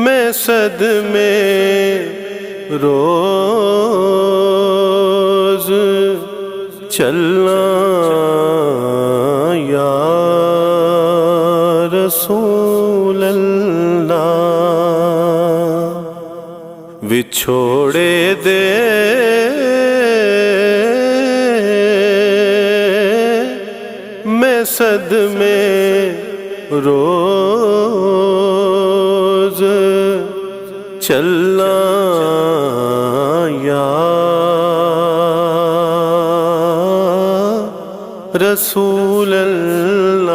میں صدمے روز چلنا یا رسول اللہ، وچھوڑے دے میں صدمے روز چلنا یا رسول اللہ۔